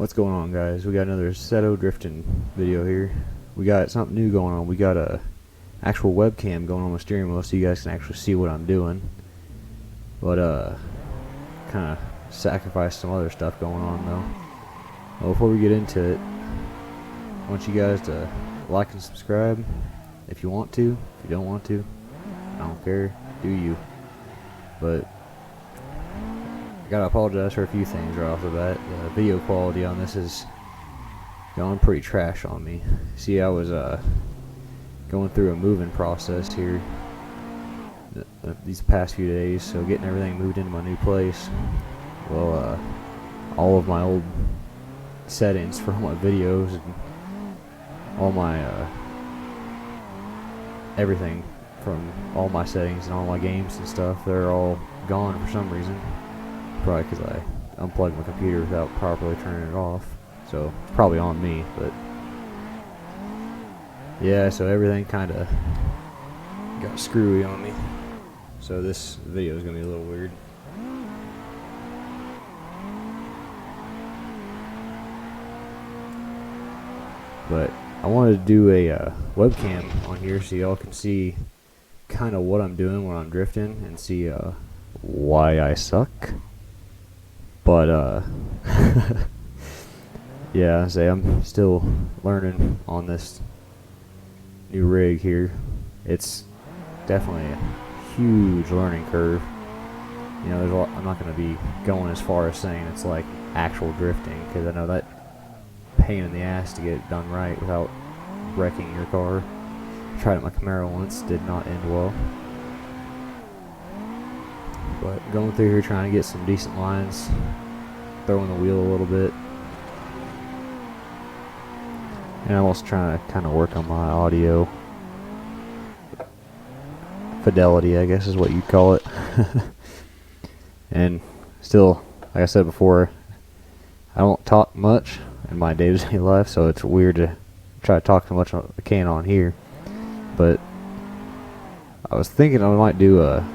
What's going on, guys? We got another Assetto drifting video here. We got something new going on. We got a actual webcam going on the steering wheel so you guys can actually see what I'm doing. But kind of sacrifice some other stuff going on though. Well, before we get into it, I want you guys to like and subscribe if you want to. If you don't want to, I don't care. Do you? But I gotta apologize for a few things right off the bat. The video quality on this is going pretty trash on me. See, I was going through a moving process here these past few days, so getting everything moved into my new place. Well, all of my old settings for all my videos and all my everything from all my settings and all my games and stuff, they're all gone for some reason. Probably because I unplugged my computer without properly turning it off, so it's probably on me. But yeah, so everything kind of got screwy on me, so this video is gonna be a little weird. But I wanted to do a webcam on here so y'all can see kind of what I'm doing when I'm drifting and see why I suck. But yeah, I'm still learning on this new rig here. It's definitely a huge learning curve. You know, there's a lot, I'm not going to be going as far as saying it's like actual drifting, because I know that pain in the ass to get it done right without wrecking your car. I tried it in my Camaro once, did not end well. But going through here trying to get some decent lines, throwing the wheel a little bit. And I'm also trying to kind of work on my audio fidelity, I guess is what you'd call it. And still, like I said before, I don't talk much in my day-to-day life, so it's weird to try to talk so much I can on here. But I was thinking I might do a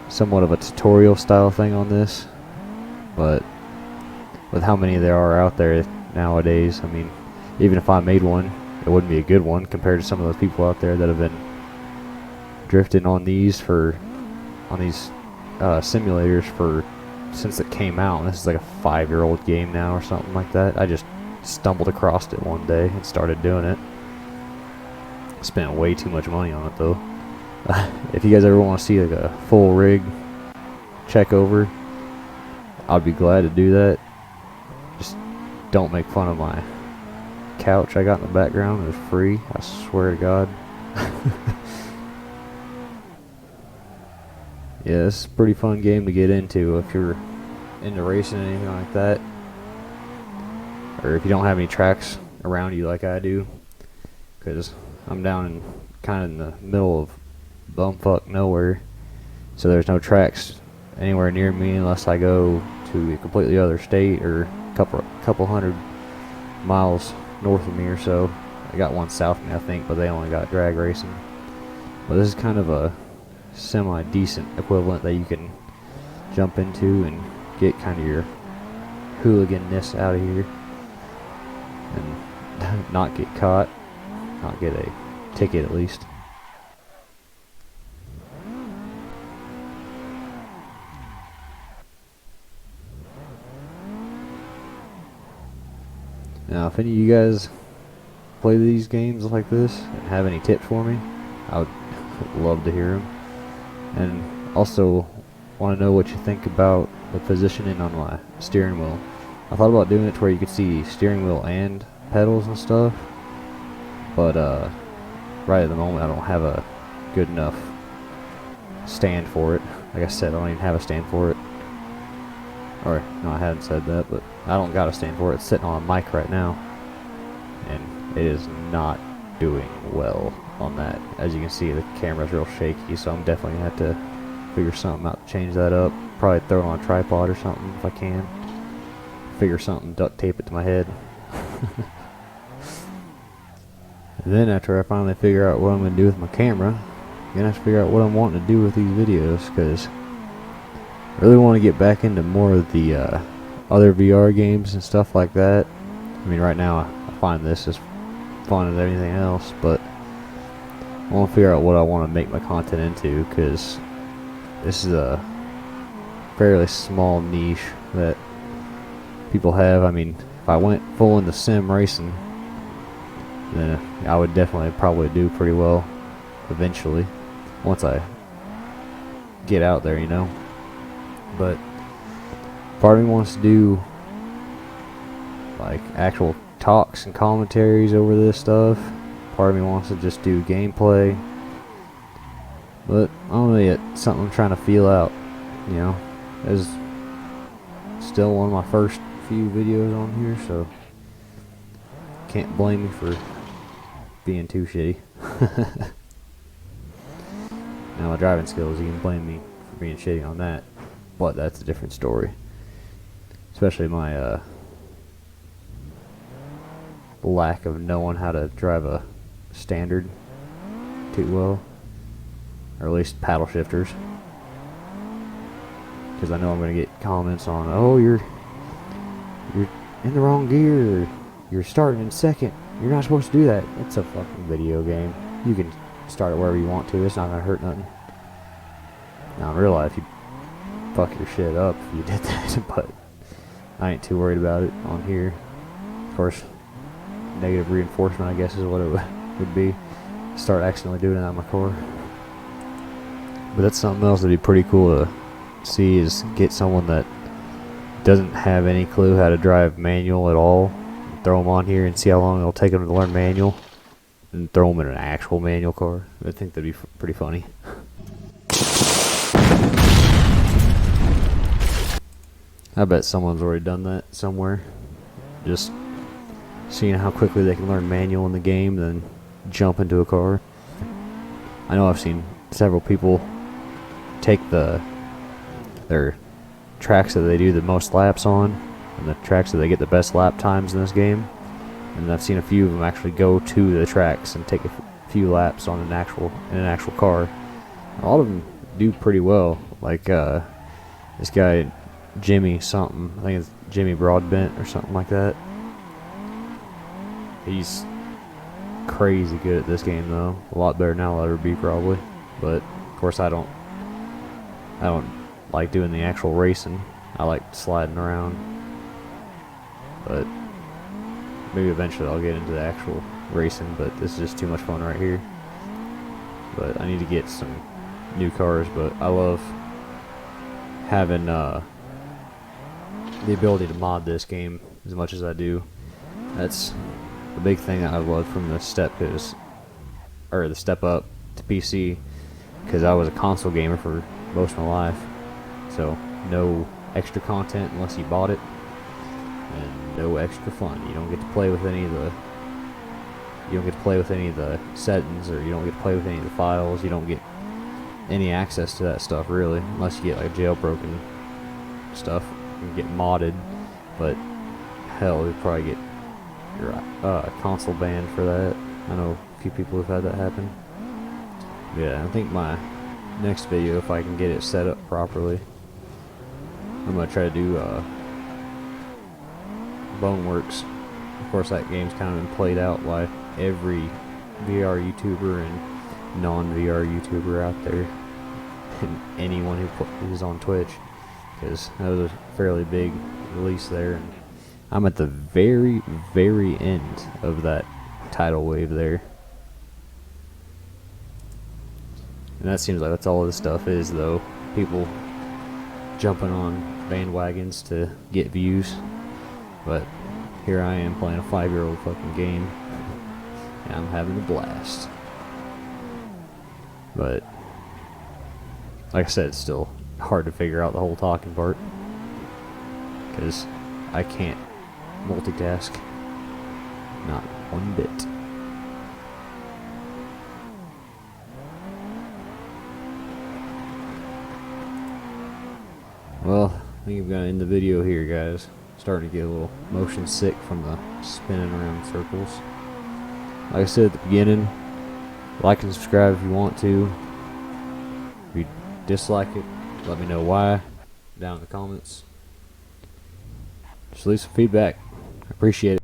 somewhat of a tutorial style thing on this, but with how many there are out there nowadays, I mean, even if I made one, it wouldn't be a good one compared to some of those people out there that have been drifting on these simulators for since it came out. This is like a 5-year-old game now or something like that. I just stumbled across it one day and started doing it. Spent way too much money on it though. If you guys ever want to see like a full rig check over, I'd be glad to do that. Just don't make fun of my couch I got in the background. It was free, I swear to God. Yeah, this is a pretty fun game to get into if you're into racing or anything like that, or if you don't have any tracks around you like I do, because I'm down in kind of in the middle of bumfuck nowhere, so there's no tracks anywhere near me unless I go to a completely other state or a couple hundred miles north of me or so. I got one south of me, I think, but they only got drag racing. But this is kind of a semi-decent equivalent that you can jump into and get kind of your hooligan-ness out of here and not get caught, not get a ticket at least. Now, if any of you guys play these games like this and have any tips for me, I would love to hear them. And also want to know what you think about the positioning on my steering wheel. I thought about doing it to where you could see steering wheel and pedals and stuff, but right at the moment I don't have a good enough stand for it. Like I said, I don't even have a stand for it. Or, no, I hadn't said that, but I don't got a stand for it. It's sitting on a mic right now, and it is not doing well on that. As you can see, the camera's real shaky, so I'm definitely going to have to figure something out to change that up. Probably throw it on a tripod or something if I can. Figure something, duct tape it to my head. And then after I finally figure out what I'm going to do with my camera, I'm going to have to figure out what I'm wanting to do with these videos, because I really want to get back into more of the other VR games and stuff like that. I mean, right now I find this as fun as anything else, but I want to figure out what I want to make my content into, because this is a fairly small niche that people have. I mean, if I went full into sim racing, then I would definitely probably do pretty well eventually once I get out there, you know. But part of me wants to do like actual talks and commentaries over this stuff. Part of me wants to just do gameplay, but I don't know yet. Something I'm trying to feel out, you know. It's still one of my first few videos on here, so can't blame me for being too shitty. Now my driving skills, you can blame me for being shitty on that, but that's a different story. Especially my lack of knowing how to drive a standard too well, or at least paddle shifters, because I know I'm going to get comments on, oh, you're in the wrong gear, you're starting in second, you're not supposed to do that. It's a fucking video game. You can start it wherever you want to. It's not going to hurt nothing. Now in real life you fuck your shit up if you did that, but I ain't too worried about it on here. Of course, negative reinforcement, I guess, is what it would be. Start accidentally doing it on my car. But that's something else that'd be pretty cool to see, is get someone that doesn't have any clue how to drive manual at all, throw them on here and see how long it'll take them to learn manual, and throw them in an actual manual car. I think that'd be pretty funny. I bet someone's already done that somewhere. Just seeing how quickly they can learn manual in the game, then jump into a car. I know I've seen several people take their tracks that they do the most laps on, and the tracks that they get the best lap times in this game, and I've seen a few of them actually go to the tracks and take a few laps on an actual car. A lot of them do pretty well. Like this guy Jimmy something, I think it's Jimmy Broadbent or something like that. He's crazy good at this game though. A lot better than I'll ever be probably. But of course I don't like doing the actual racing. I like sliding around. But maybe eventually I'll get into the actual racing, but this is just too much fun right here. But I need to get some new cars, but I love having the ability to mod this game as much as I do. That's the big thing that I love from the step up to PC, because I was a console gamer for most of my life, so no extra content unless you bought it, and no extra fun. You don't get to play with any of the settings, or you don't get to play with any of the files. You don't get any access to that stuff really, unless you get like jailbroken stuff and get modded. But hell, you'll probably get your console banned for that. I know a few people have had that happen. Yeah, I think my next video, if I can get it set up properly, I'm gonna try to do Boneworks. Of course, that game's kind of been played out by every VR YouTuber and non-VR YouTuber out there, and anyone who is on Twitch, because that was a fairly big release there, and I'm at the very, very end of that tidal wave there. And that seems like that's all this stuff is, though. People jumping on bandwagons to get views. But here I am playing a 5-year-old fucking game, and I'm having a blast. But like I said, it's still hard to figure out the whole talking part, because I can't multitask, not one bit. Well, I think I'm gonna end the video here, guys. Starting to get a little motion sick from the spinning around circles. Like I said at the beginning, like and subscribe if you want to. If you dislike it, let me know why down in the comments. Just leave some feedback. I appreciate it.